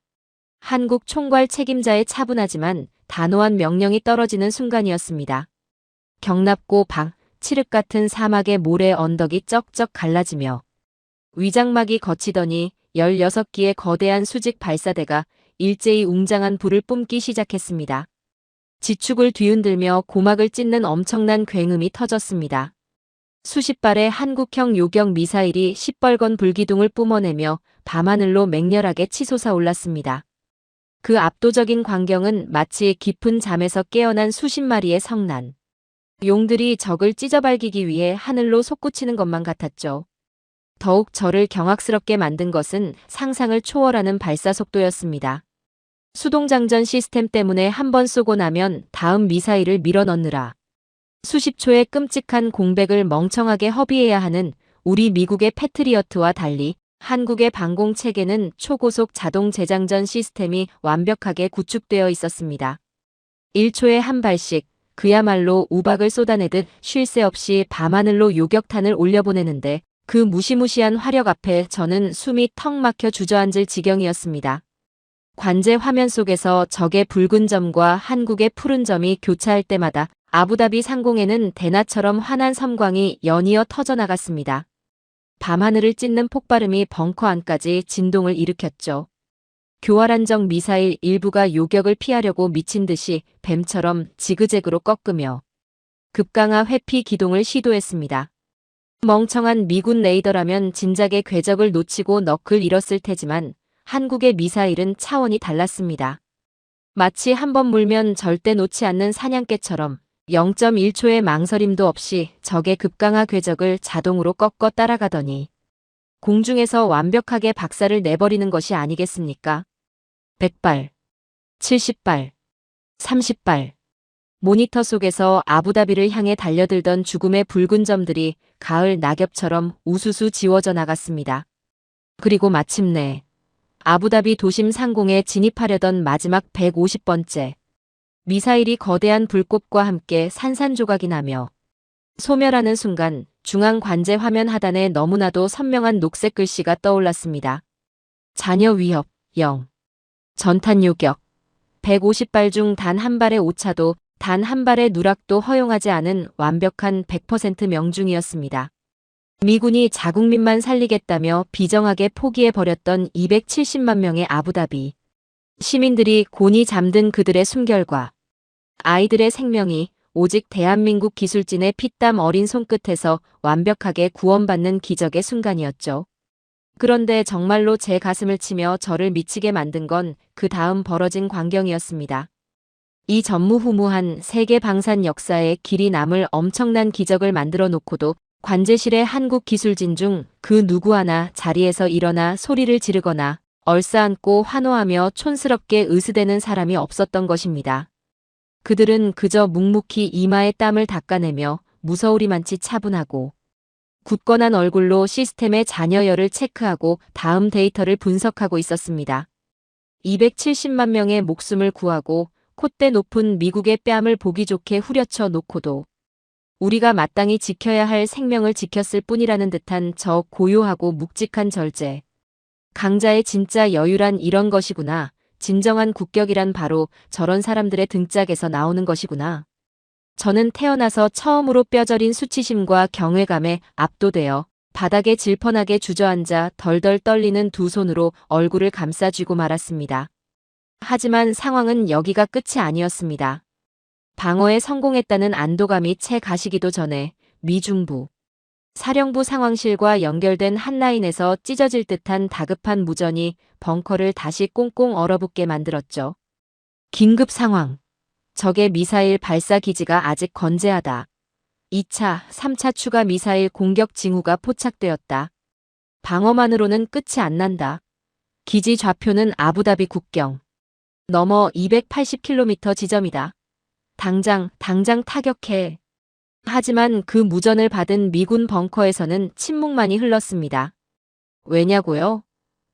한국 총괄 책임자의 차분하지만 단호한 명령이 떨어지는 순간이었습니다. 경납고 칠흑 같은 사막의 모래 언덕이 쩍쩍 갈라지며 위장막이 거치더니 16기의 거대한 수직 발사대가 일제히 웅장한 불을 뿜기 시작했습니다. 지축을 뒤흔들며 고막을 찢는 엄청난 굉음이 터졌습니다. 수십 발의 한국형 요격 미사일이 시뻘건 불기둥을 뿜어내며 밤하늘로 맹렬하게 치솟아 올랐습니다. 그 압도적인 광경은 마치 깊은 잠에서 깨어난 수십 마리의 성난. 용들이 적을 찢어발기기 위해 하늘로 솟구치는 것만 같았죠. 더욱 저를 경악스럽게 만든 것은 상상을 초월하는 발사 속도였습니다. 수동장전 시스템 때문에 한 번 쏘고 나면 다음 미사일을 밀어넣느라 수십 초의 끔찍한 공백을 멍청하게 허비해야 하는 우리 미국의 패트리어트와 달리 한국의 방공 체계는 초고속 자동 재장전 시스템이 완벽하게 구축되어 있었습니다. 1초에 한 발씩 그야말로 우박을 쏟아내듯 쉴 새 없이 밤하늘로 요격탄을 올려보내는데 그 무시무시한 화력 앞에 저는 숨이 턱 막혀 주저앉을 지경이었습니다. 관제 화면 속에서 적의 붉은 점과 한국의 푸른 점이 교차할 때마다 아부다비 상공에는 대나처럼 환한 섬광이 연이어 터져나갔습니다. 밤하늘을 찢는 폭발음이 벙커 안까지 진동을 일으켰죠. 교활한정 미사일 일부가 요격을 피하려고 미친 듯이 뱀처럼 지그재그로 꺾으며 급강하 회피 기동을 시도했습니다. 멍청한 미군 레이더라면 진작에 궤적을 놓치고 넋을 잃었을 테지만 한국의 미사일은 차원이 달랐습니다. 마치 한 번 물면 절대 놓지 않는 사냥개처럼 0.1초의 망설임도 없이 적의 급강하 궤적을 자동으로 꺾어 따라가더니 공중에서 완벽하게 박살을 내버리는 것이 아니겠습니까? 100발, 70발, 30발. 모니터 속에서 아부다비를 향해 달려들던 죽음의 붉은 점들이 가을 낙엽처럼 우수수 지워져 나갔습니다. 그리고 마침내 아부다비 도심 상공에 진입하려던 마지막 150번째. 미사일이 거대한 불꽃과 함께 산산조각이 나며 소멸하는 순간 중앙 관제 화면 하단에 너무나도 선명한 녹색 글씨가 떠올랐습니다. 잔여 위협 0. 전탄 요격. 150발 중 단 한 발의 오차도 단 한 발의 누락도 허용하지 않은 완벽한 100% 명중이었습니다. 미군이 자국민만 살리겠다며 비정하게 포기해버렸던 270만 명의 아부다비. 시민들이 곤히 잠든 그들의 숨결과 아이들의 생명이 오직 대한민국 기술진의 피땀 어린 손끝에서 완벽하게 구원받는 기적의 순간이었죠. 그런데 정말로 제 가슴을 치며 저를 미치게 만든 건 그 다음 벌어진 광경이었습니다. 이 전무후무한 세계 방산 역사에 길이 남을 엄청난 기적을 만들어 놓고도 관제실의 한국 기술진 중 그 누구 하나 자리에서 일어나 소리를 지르거나 얼싸안고 환호하며 촌스럽게 으스대는 사람이 없었던 것입니다. 그들은 그저 묵묵히 이마에 땀을 닦아내며 무서우리만치 차분하고 굳건한 얼굴로 시스템의 잔여열을 체크하고 다음 데이터를 분석하고 있었습니다. 270만 명의 목숨을 구하고 콧대 높은 미국의 뺨을 보기 좋게 후려쳐 놓고도 우리가 마땅히 지켜야 할 생명을 지켰을 뿐이라는 듯한 저 고요하고 묵직한 절제. 강자의 진짜 여유란 이런 것이구나. 진정한 국격이란 바로 저런 사람들의 등짝에서 나오는 것이구나. 저는 태어나서 처음으로 뼈저린 수치심과 경외감에 압도되어 바닥에 질펀하게 주저앉아 덜덜 떨리는 두 손으로 얼굴을 감싸쥐고 말았습니다. 하지만 상황은 여기가 끝이 아니었습니다. 방어에 성공했다는 안도감이 채 가시기도 전에 미중부 사령부 상황실과 연결된 한 라인에서 찢어질 듯한 다급한 무전이 벙커를 다시 꽁꽁 얼어붙게 만들었죠. 긴급 상황. 적의 미사일 발사 기지가 아직 건재하다. 2차, 3차 추가 미사일 공격 징후가 포착되었다. 방어만으로는 끝이 안 난다. 기지 좌표는 아부다비 국경. 넘어 280km 지점이다. 당장 타격해. 하지만 그 무전을 받은 미군 벙커에서는 침묵만이 흘렀습니다. 왜냐고요?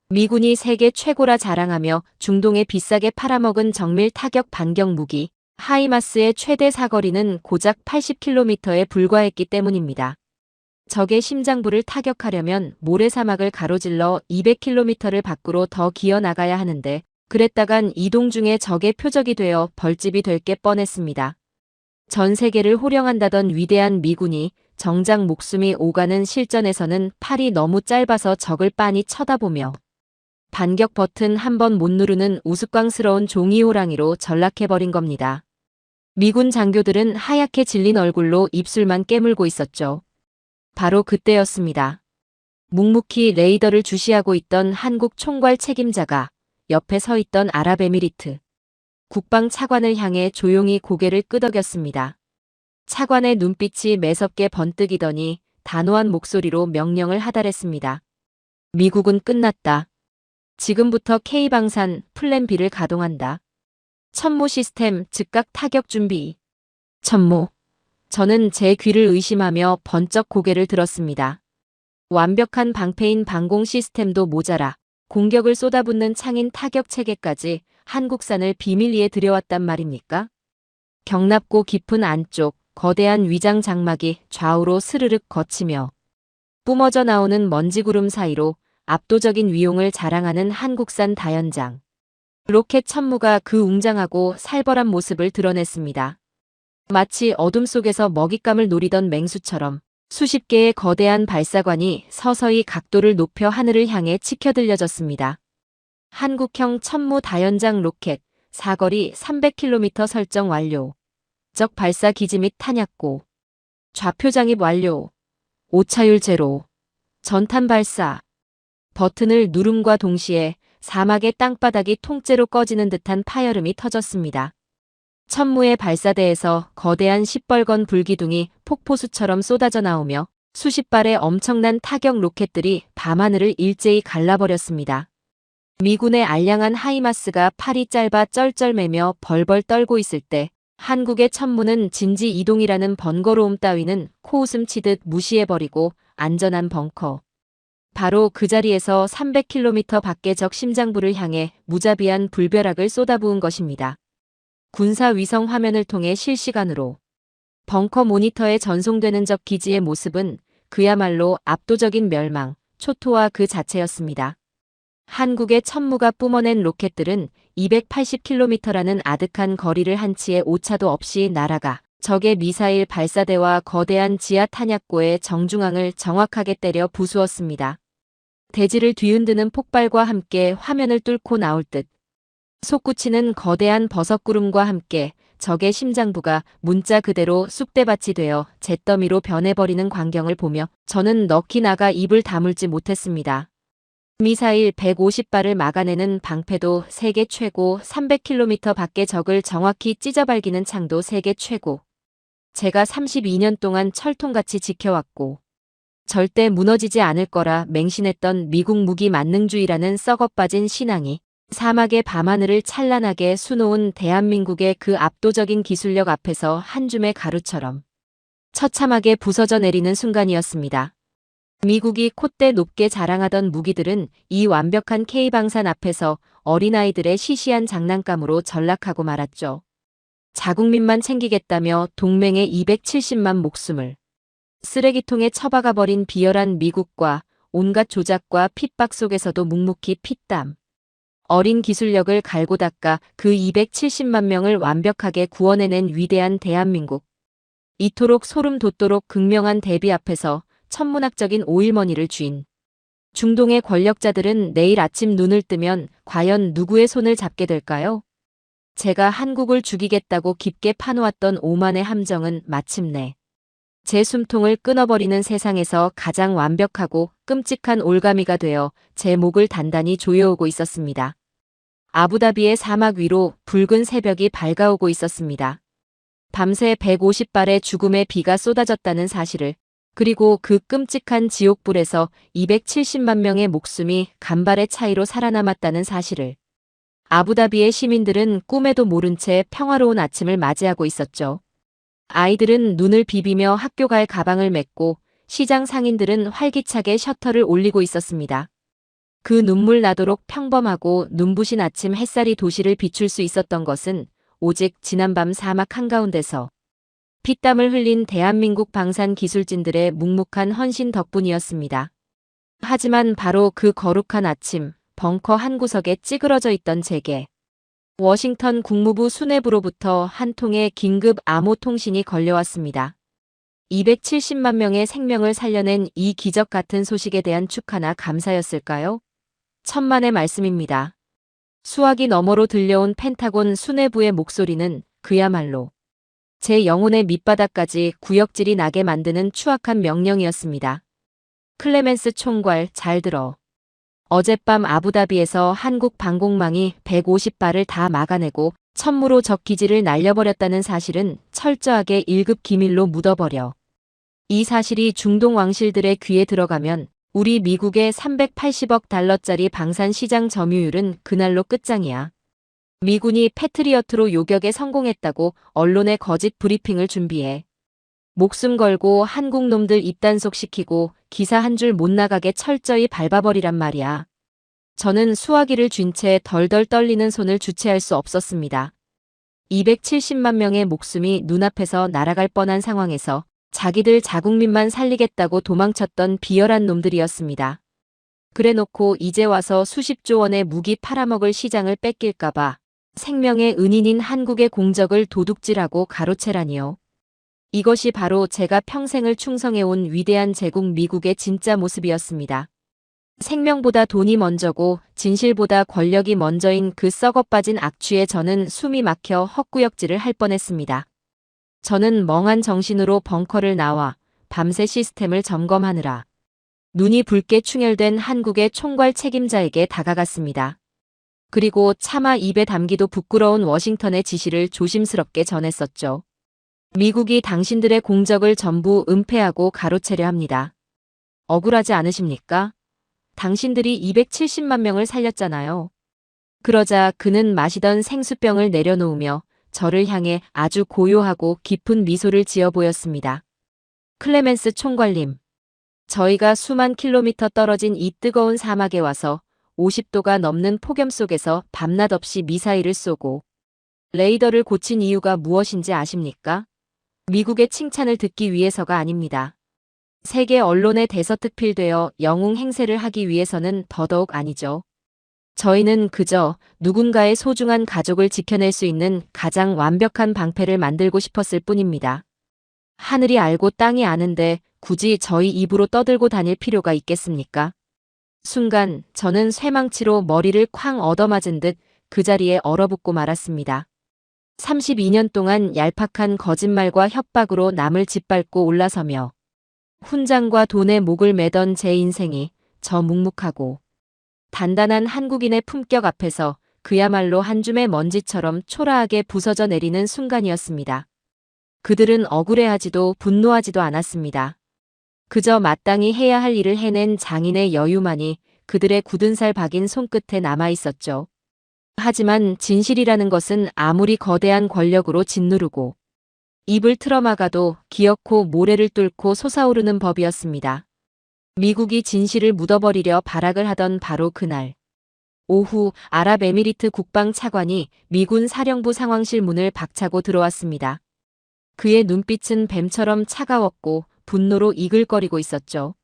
미군이 세계 최고라 자랑하며 중동에 비싸게 팔아먹은 정밀 타격 반경 무기 하이마스의 최대 사거리는 고작 80km에 불과했기 때문입니다. 적의 심장부를 타격하려면 모래사막을 가로질러 200km를 밖으로 더 기어나가야 하는데 그랬다간 이동 중에 적의 표적이 되어 벌집이 될 게 뻔했습니다. 전 세계를 호령한다던 위대한 미군이 정작 목숨이 오가는 실전에서는 팔이 너무 짧아서 적을 빤히 쳐다보며 반격 버튼 한 번 못 누르는 우스꽝스러운 종이 호랑이로 전락해버린 겁니다. 미군 장교들은 하얗게 질린 얼굴로 입술만 깨물고 있었죠. 바로 그때였습니다. 묵묵히 레이더를 주시하고 있던 한국 총괄 책임자가 옆에 서 있던 아랍에미리트 국방 차관을 향해 조용히 고개를 끄덕였습니다. 차관의 눈빛이 매섭게 번뜩이더니 단호한 목소리로 명령을 하달했습니다. 미국은 끝났다. 지금부터 K방산 플랜 B를 가동한다. 천모 시스템 즉각 타격 준비. 천모. 저는 제 귀를 의심하며 번쩍 고개를 들었습니다. 완벽한 방패인 방공 시스템도 모자라 공격을 쏟아붓는 창인 타격 체계까지 한국산을 비밀리에 들여왔단 말입니까? 경납고 깊은 안쪽 거대한 위장 장막이 좌우로 스르륵 거치며 뿜어져 나오는 먼지구름 사이로 압도적인 위용을 자랑하는 한국산 다연장. 로켓 천무가 그 웅장하고 살벌한 모습을 드러냈습니다. 마치 어둠 속에서 먹잇감을 노리던 맹수처럼 수십 개의 거대한 발사관이 서서히 각도를 높여 하늘을 향해 치켜들려졌습니다. 한국형 천무 다연장 로켓, 사거리 300km 설정 완료. 적 발사 기지 및 탄약고. 좌표 장입 완료. 오차율 제로. 전탄 발사. 버튼을 누름과 동시에 사막의 땅바닥이 통째로 꺼지는 듯한 파열음이 터졌습니다. 천무의 발사대에서 거대한 시뻘건 불기둥이 폭포수처럼 쏟아져 나오며 수십 발의 엄청난 타격 로켓들이 밤하늘을 일제히 갈라버렸습니다. 미군의 알량한 하이마스가 팔이 짧아 쩔쩔매며 벌벌 떨고 있을 때 한국의 천무는 진지 이동이라는 번거로움 따위는 코웃음 치듯 무시해버리고 안전한 벙커. 바로 그 자리에서 300km 밖의 적 심장부를 향해 무자비한 불벼락을 쏟아부은 것입니다. 군사 위성 화면을 통해 실시간으로 벙커 모니터에 전송되는 적 기지의 모습은 그야말로 압도적인 멸망, 초토화 그 자체였습니다. 한국의 천무가 뿜어낸 로켓들은 280km라는 아득한 거리를 한치의 오차도 없이 날아가 적의 미사일 발사대와 거대한 지하 탄약고의 정중앙을 정확하게 때려 부수었습니다. 대지를 뒤흔드는 폭발과 함께 화면을 뚫고 나올 듯 솟구치는 거대한 버섯구름과 함께 적의 심장부가 문자 그대로 쑥대밭이 되어 잿더미로 변해버리는 광경을 보며 저는 넋이 나가 입을 다물지 못했습니다. 미사일 150발을 막아내는 방패도 세계 최고, 300km 밖의 적을 정확히 찢어발기는 창도 세계 최고. 제가 32년 동안 철통같이 지켜왔고 절대 무너지지 않을 거라 맹신했던 미국 무기 만능주의라는 썩어빠진 신앙이 사막의 밤하늘을 찬란하게 수놓은 대한민국의 그 압도적인 기술력 앞에서 한 줌의 가루처럼 처참하게 부서져 내리는 순간이었습니다. 미국이 콧대 높게 자랑하던 무기들은 이 완벽한 K방산 앞에서 어린아이들의 시시한 장난감으로 전락하고 말았죠. 자국민만 챙기겠다며 동맹의 270만 목숨을 쓰레기통에 처박아버린 비열한 미국과 온갖 조작과 핍박 속에서도 묵묵히 피땀 어린 기술력을 갈고 닦아 그 270만 명을 완벽하게 구원해낸 위대한 대한민국. 이토록 소름 돋도록 극명한 대비 앞에서 천문학적인 오일머니를 쥔 중동의 권력자들은 내일 아침 눈을 뜨면 과연 누구의 손을 잡게 될까요? 제가 한국을 죽이겠다고 깊게 파놓았던 오만의 함정은 마침내 제 숨통을 끊어버리는 세상에서 가장 완벽하고 끔찍한 올가미가 되어 제 목을 단단히 조여오고 있었습니다. 아부다비의 사막 위로 붉은 새벽이 밝아오고 있었습니다. 밤새 150발의 죽음의 비가 쏟아졌다는 사실을, 그리고 그 끔찍한 지옥불에서 270만 명의 목숨이 간발의 차이로 살아남았다는 사실을. 아부다비의 시민들은 꿈에도 모른 채 평화로운 아침을 맞이하고 있었죠. 아이들은 눈을 비비며 학교 갈 가방을 메고 시장 상인들은 활기차게 셔터를 올리고 있었습니다. 그 눈물 나도록 평범하고 눈부신 아침 햇살이 도시를 비출 수 있었던 것은 오직 지난밤 사막 한가운데서 피땀을 흘린 대한민국 방산 기술진들의 묵묵한 헌신 덕분이었습니다. 하지만 바로 그 거룩한 아침, 벙커 한 구석에 찌그러져 있던 제게 워싱턴 국무부 수뇌부로부터 한 통의 긴급 암호 통신이 걸려왔습니다. 270만 명의 생명을 살려낸 이 기적 같은 소식에 대한 축하나 감사였을까요? 천만의 말씀입니다. 수화기 너머로 들려온 펜타곤 수뇌부의 목소리는 그야말로 제 영혼의 밑바닥까지 구역질이 나게 만드는 추악한 명령이었습니다. 클레멘스 총괄, 잘 들어. 어젯밤 아부다비에서 한국 방공망이 150발을 다 막아내고 천무로 적 기지를 날려버렸다는 사실은 철저하게 1급 기밀로 묻어버려. 이 사실이 중동 왕실들의 귀에 들어가면 우리 미국의 380억 달러짜리 방산 시장 점유율은 그날로 끝장이야. 미군이 패트리어트로 요격에 성공했다고 언론에 거짓 브리핑을 준비해. 목숨 걸고 한국 놈들 입단속시키고 기사 한 줄 못 나가게 철저히 밟아버리란 말이야. 저는 수화기를 쥔 채 덜덜 떨리는 손을 주체할 수 없었습니다. 270만 명의 목숨이 눈앞에서 날아갈 뻔한 상황에서 자기들 자국민만 살리겠다고 도망쳤던 비열한 놈들이었습니다. 그래놓고 이제 와서 수십조 원의 무기 팔아먹을 시장을 뺏길까봐 생명의 은인인 한국의 공적을 도둑질하고 가로채라니요. 이것이 바로 제가 평생을 충성해온 위대한 제국 미국의 진짜 모습이었습니다. 생명보다 돈이 먼저고 진실보다 권력이 먼저인 그 썩어빠진 악취에 저는 숨이 막혀 헛구역질을 할 뻔했습니다. 저는 멍한 정신으로 벙커를 나와 밤새 시스템을 점검하느라 눈이 붉게 충혈된 한국의 총괄 책임자에게 다가갔습니다. 그리고 차마 입에 담기도 부끄러운 워싱턴의 지시를 조심스럽게 전했었죠. 미국이 당신들의 공적을 전부 은폐하고 가로채려 합니다. 억울하지 않으십니까? 당신들이 270만 명을 살렸잖아요. 그러자 그는 마시던 생수병을 내려놓으며 저를 향해 아주 고요하고 깊은 미소를 지어 보였습니다. 클레멘스 총괄님, 저희가 수만 킬로미터 떨어진 이 뜨거운 사막에 와서 50도가 넘는 폭염 속에서 밤낮 없이 미사일을 쏘고 레이더를 고친 이유가 무엇인지 아십니까? 미국의 칭찬을 듣기 위해서가 아닙니다. 세계 언론에 대서특필되어 영웅 행세를 하기 위해서는 더더욱 아니죠. 저희는 그저 누군가의 소중한 가족을 지켜낼 수 있는 가장 완벽한 방패를 만들고 싶었을 뿐입니다. 하늘이 알고 땅이 아는데 굳이 저희 입으로 떠들고 다닐 필요가 있겠습니까? 순간 저는 쇠망치로 머리를 쾅 얻어맞은 듯 그 자리에 얼어붙고 말았습니다. 32년 동안 얄팍한 거짓말과 협박으로 남을 짓밟고 올라서며 훈장과 돈에 목을 매던 제 인생이 저 묵묵하고 단단한 한국인의 품격 앞에서 그야말로 한 줌의 먼지처럼 초라하게 부서져 내리는 순간이었습니다. 그들은 억울해하지도 분노하지도 않았습니다. 그저 마땅히 해야 할 일을 해낸 장인의 여유만이 그들의 굳은 살 박인 손끝에 남아 있었죠. 하지만 진실이라는 것은 아무리 거대한 권력으로 짓누르고 입을 틀어막아도 기어코 모래를 뚫고 솟아오르는 법이었습니다. 미국이 진실을 묻어버리려 발악을 하던 바로 그날. 오후 아랍에미리트 국방차관이 미군 사령부 상황실 문을 박차고 들어왔습니다. 그의 눈빛은 뱀처럼 차가웠고 분노로 이글거리고 있었죠.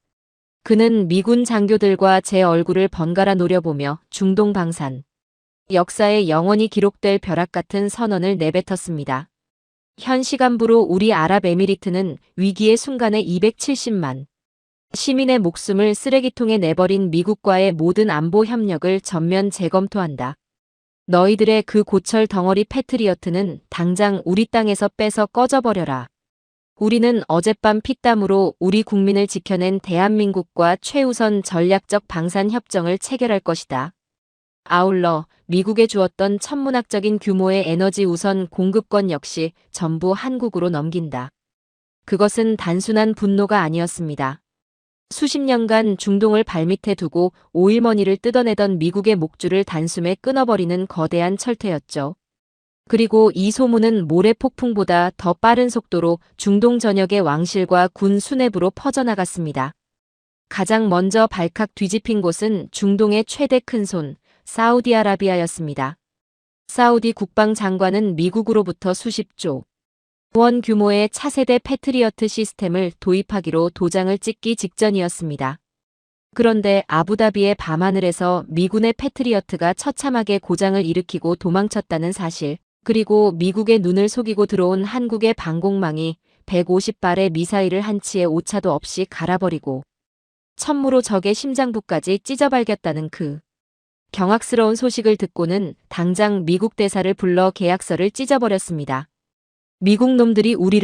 그는 미군 장교들과 제 얼굴을 번갈아 노려보며 중동 방산, 역사에 영원히 기록될 벼락 같은 선언을 내뱉었습니다. 현 시간부로 우리 아랍에미리트는 위기의 순간에 270만 시민의 목숨을 쓰레기통에 내버린 미국과의 모든 안보 협력을 전면 재검토한다. 너희들의 그 고철 덩어리 패트리어트는 당장 우리 땅에서 빼서 꺼져버려라. 우리는 어젯밤 피땀으로 우리 국민을 지켜낸 대한민국과 최우선 전략적 방산 협정을 체결할 것이다. 아울러 미국에 주었던 천문학적인 규모의 에너지 우선 공급권 역시 전부 한국으로 넘긴다. 그것은 단순한 분노가 아니었습니다. 수십 년간 중동을 발밑에 두고 오일머니를 뜯어내던 미국의 목줄을 단숨에 끊어버리는 거대한 철퇴였죠. 그리고 이 소문은 모래폭풍보다 더 빠른 속도로 중동 전역의 왕실과 군 수뇌부로 퍼져나갔습니다. 가장 먼저 발칵 뒤집힌 곳은 중동의 최대 큰손, 사우디아라비아였습니다. 사우디 국방장관은 미국으로부터 수십조 원 규모의 차세대 패트리어트 시스템을 도입하기로 도장을 찍기 직전이었습니다. 그런데 아부다비의 밤하늘에서 미군의 패트리어트가 처참하게 고장을 일으키고 도망쳤다는 사실, 그리고 미국의 눈을 속이고 들어온 한국의 방공망이 150발의 미사일을 한 치의 오차도 없이 갈아버리고 천무로 적의 심장부까지 찢어발겼다는 그 경악스러운 소식을 듣고는 당장 미국 대사를 불러 계약서를 찢어버렸습니다. 미국 놈들이 우리를